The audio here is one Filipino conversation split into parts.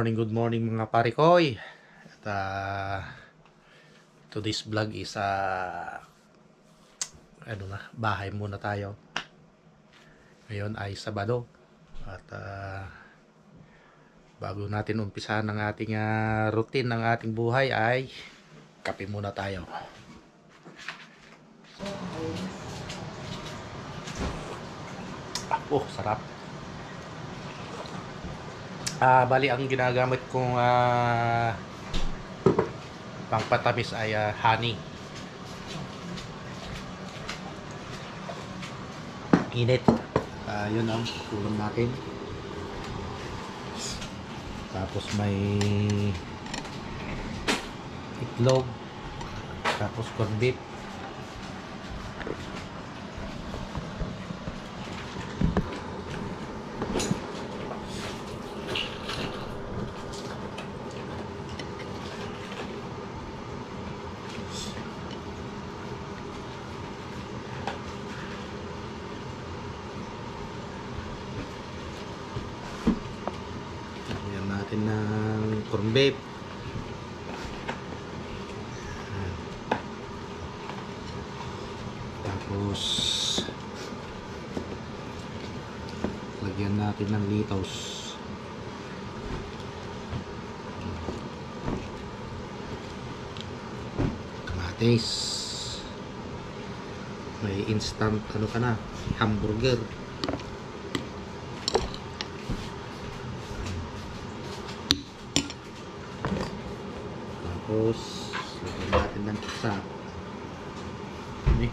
good morning mga parikoy. At today's vlog is bahay muna tayo. Ngayon ay Sabado. At bago natin umpisahan ang ating routine ng ating buhay ay kape muna tayo. Oh, sarap. Bali ang ginagamit kong pangpatamis ay honey. Init. Yun ang kulang natin. Tapos may itlog. Tapos corned beef. Ng corned beef. Tapos lagyan natin ng litos. Kamatis. May instant hamburger. Tapos lagyan natin ng ketchup. Ini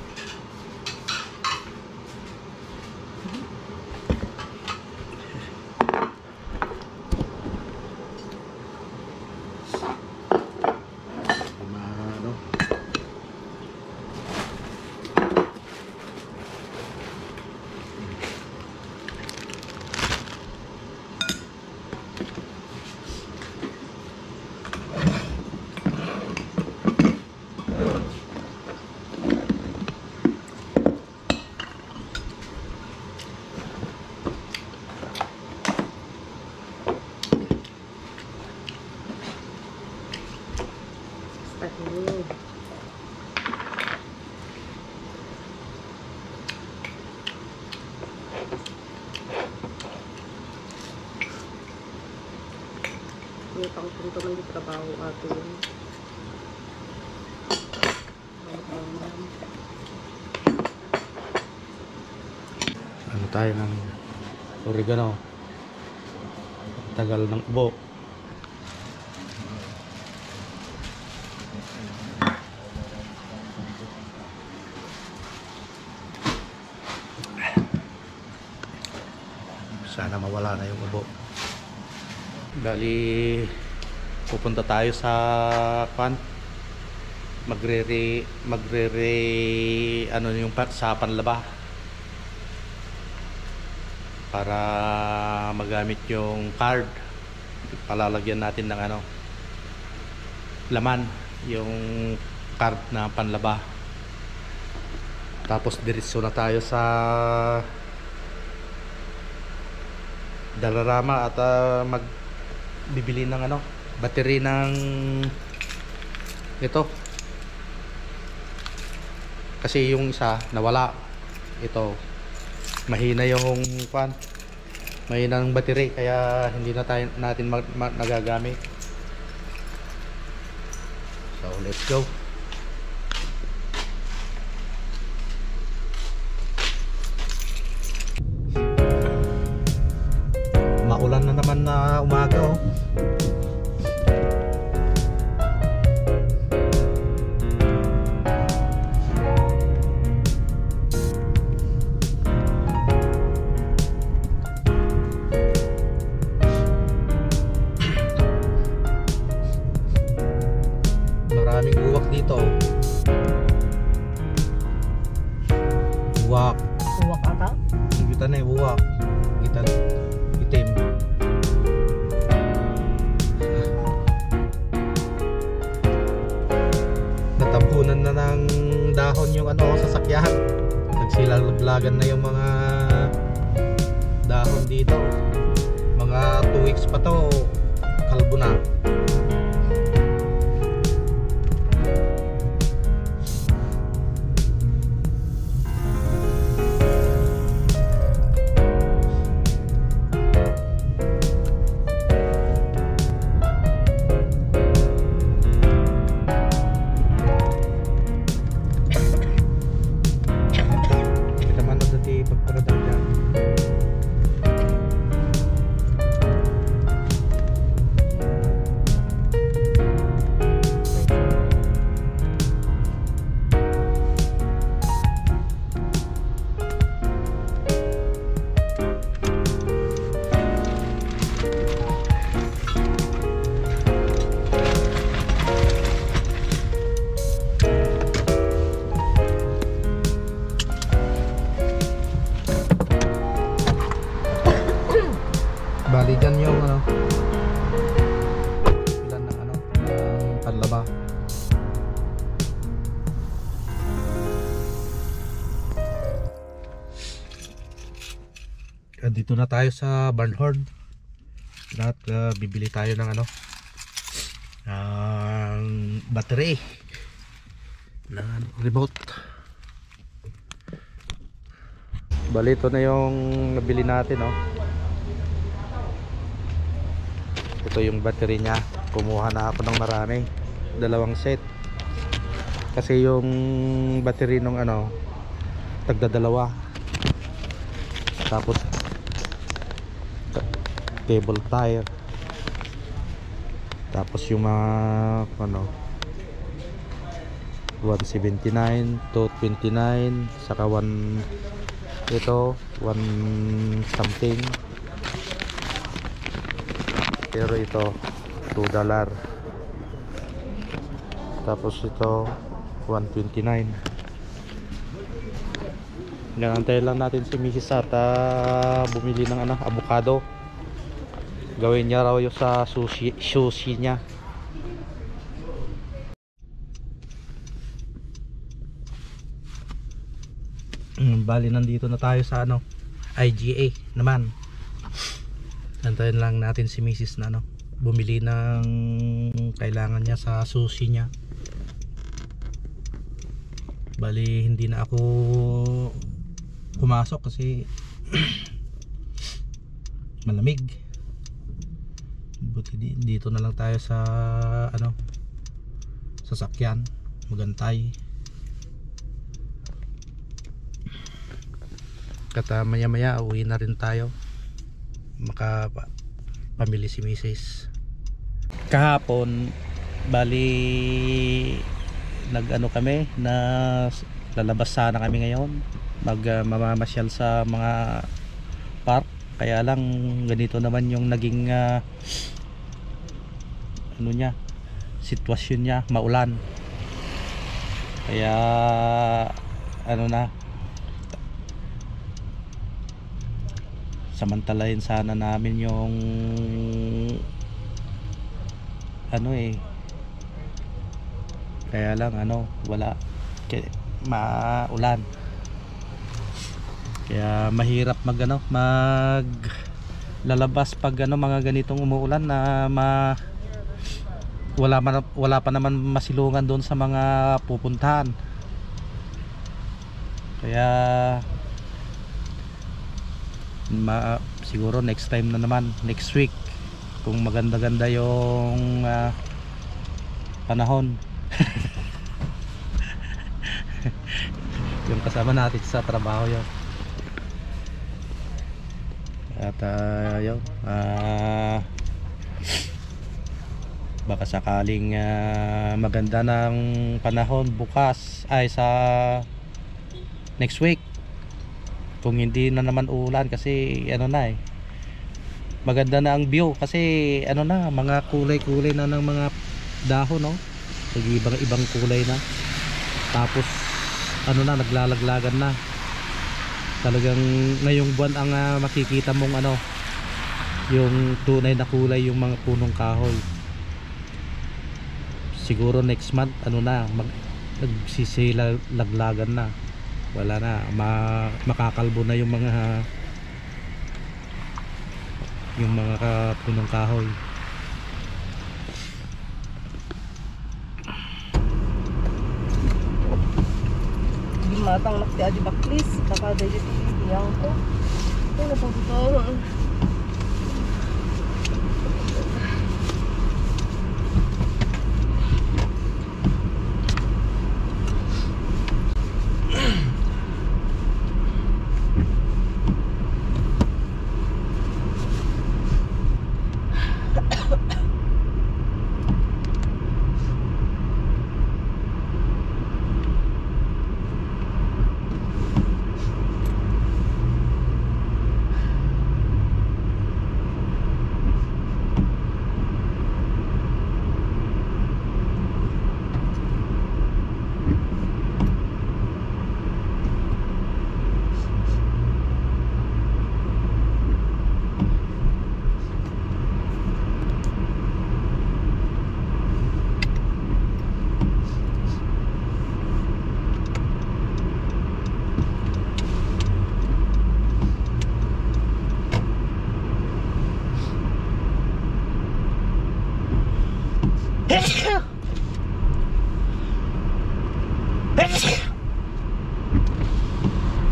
pang punto man di trabaho atin. Ano tayo ng oregano. Tagal ng ubo. Sana mawala na yung ubo. Bali pupunta tayo sa sa panlaba para magamit yung card. Palalagyan natin ng laman yung card na panlaba. Tapos diretso na tayo sa Dalarama at magbibili ng battery ng ito, kasi yung isa nawala. Ito mahina yung mahina ng battery, kaya hindi na natin nagagamit. So let's go. Maulan na naman na umaga oh. Maraming uwak dito. Uwak. Uwak ata? Kita na yung uwak. Kita itim. Natampunan na ng dahon yung sasakyan. Nagsilalaglagan na yung mga dahon dito. Mga 2 weeks pa to. nakakalbo na. Kita man na dati pagparadang dyan. Bali dyan yung ano, ilan ng ano, ng panlaba. Dito na tayo sa Barnhorn at bibili tayo ng ano, ng battery ng remote. Bali ito na yung nabili natin, no? Ito yung battery nya. Kumuha na ako ng marami, 2 set, kasi yung battery nung ano tagdadalawa, tapos cable tire, tapos yung mga ano 179, 229, saka 1 ito 1 something, pero ito $2, tapos ito 129. Nanantay lang natin si Mrs. at bumili ng ano, avocado. Gawin niya raw yung sa sushi niya. Bali nandito na tayo sa ano, IGA naman. Antayin lang natin si Mrs. na ano, bumili ng kailangan niya sa sushi niya. Bali hindi na ako pumasok kasi malamig. Buti dito na lang tayo sa ano, sasakyan, magantay. Kata maya maya uwi na rin tayo, makapamili si Mrs. Kahapon bali nag-ano kami, na lalabas sana kami ngayon, mamamasyal sa mga park. Kaya lang ganito naman yung naging ano niya, sitwasyon niya, maulan. Kaya ano na, samantalahin sana namin yung ano kaya lang ano, wala, maulan, kaya mahirap mag ano, lalabas pag ano, mga ganitong umuulan na wala pa naman masilungan doon sa mga pupuntahan. Kaya siguro next time na naman, next week, kung maganda-ganda yung panahon. Yung kasama natin sa trabaho yun. At yun, baka sakaling maganda ng panahon bukas ay sa next week, kung hindi na naman ulan, kasi ano na maganda na ang view, kasi ano na, mga kulay-kulay na ng mga dahon, no? Ibang kulay na, tapos ano na, naglalaglagan na. Talagang ngayong buwan ang makikita mong ano, yung tunay na kulay, yung mga punong kahoy. Siguro next month ano na, nagsisilaglagan na, wala na, makakalbo na yung mga punong kahoy. matang nakti adi baklis. Baka dahil yang ko. Ano pa ito?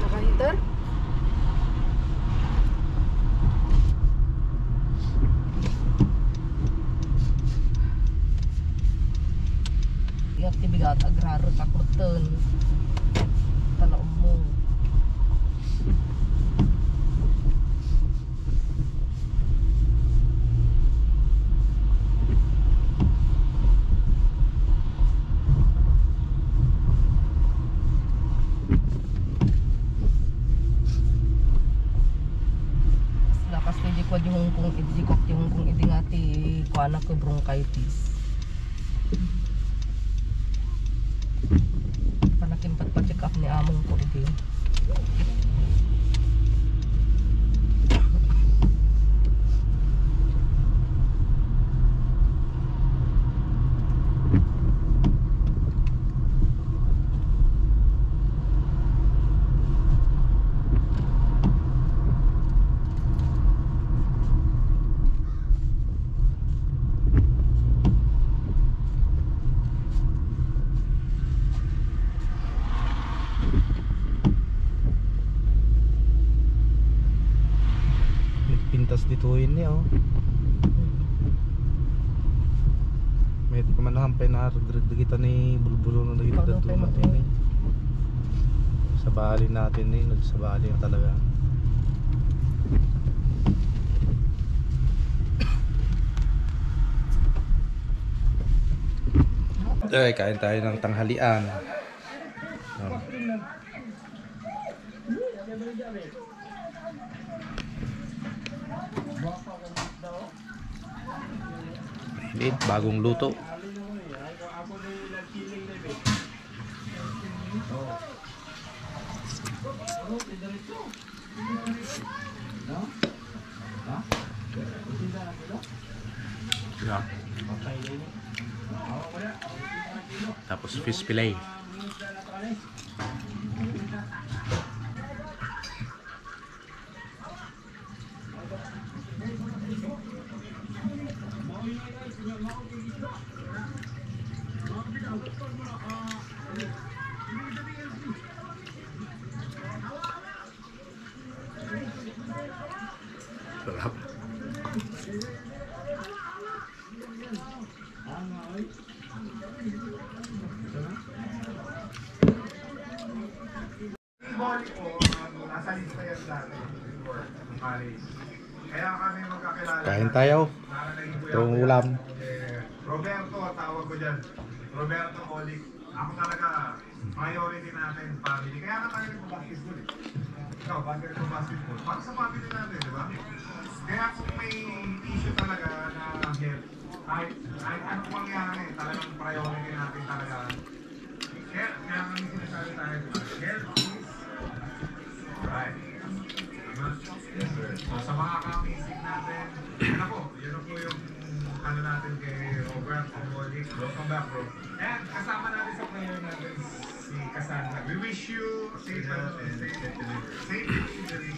Naka-heater? Aktibigat agraro takutan tanah umum. Lakas pwede ko di hongkong idikok di hongkong idingati ko anak ko bronchitis. Panakimpat pa-check up ni among ko ito. Pintas dito ini oh. May di man hampay na kita ni bulbulo na dito natin eh. Sabali natin eh, nagsabali na talaga. Ay, kain tayo ng tanghalian. Oh. Mainit, bagong luto. Yeah. Tapos fish fillet. Sarap. Kain tayo. Itong ulam. Roberto, tawag ko dyan. Roberto Olic. Ako talaga, priority natin, family. Kaya nga tayo nagpo-basketball eh. Ikaw, bakit nagpo-basketball? Para sa family natin, di ba? Kaya kung may issue talaga na health, kahit anong mangyari, talagang priority natin talaga. Kaya kami sinasabi tayo, health is right. Yes, sir. So, sa mga kamisig natin, yan po yung ano natin kay Robert Olic. Welcome back, bro. And kasama natin sa prayer natin si Cassandra. We wish you safe health and safe delivery.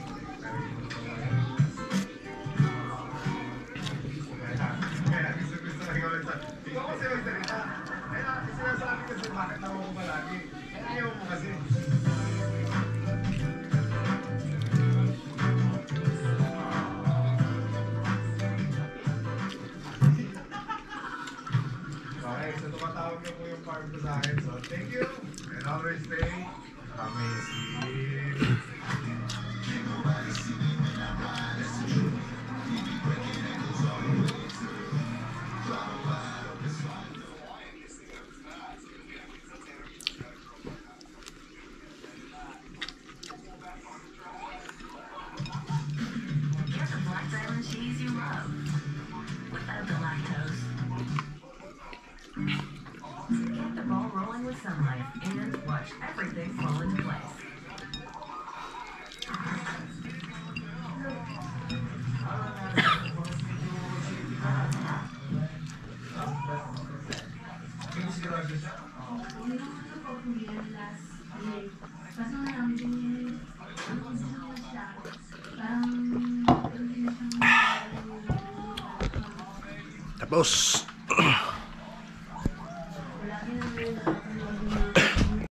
Kaya gusto na ikaw lang sa ikaw kasi magsalita. Kaya sinasabi kasi bakit ako ko palagi. Kaya ayaw mo kasi. Amazing. Get the Black Diamond cheese you love without the lactose. Get the ball rolling with Sun Life and watch everything fall into place. Tapos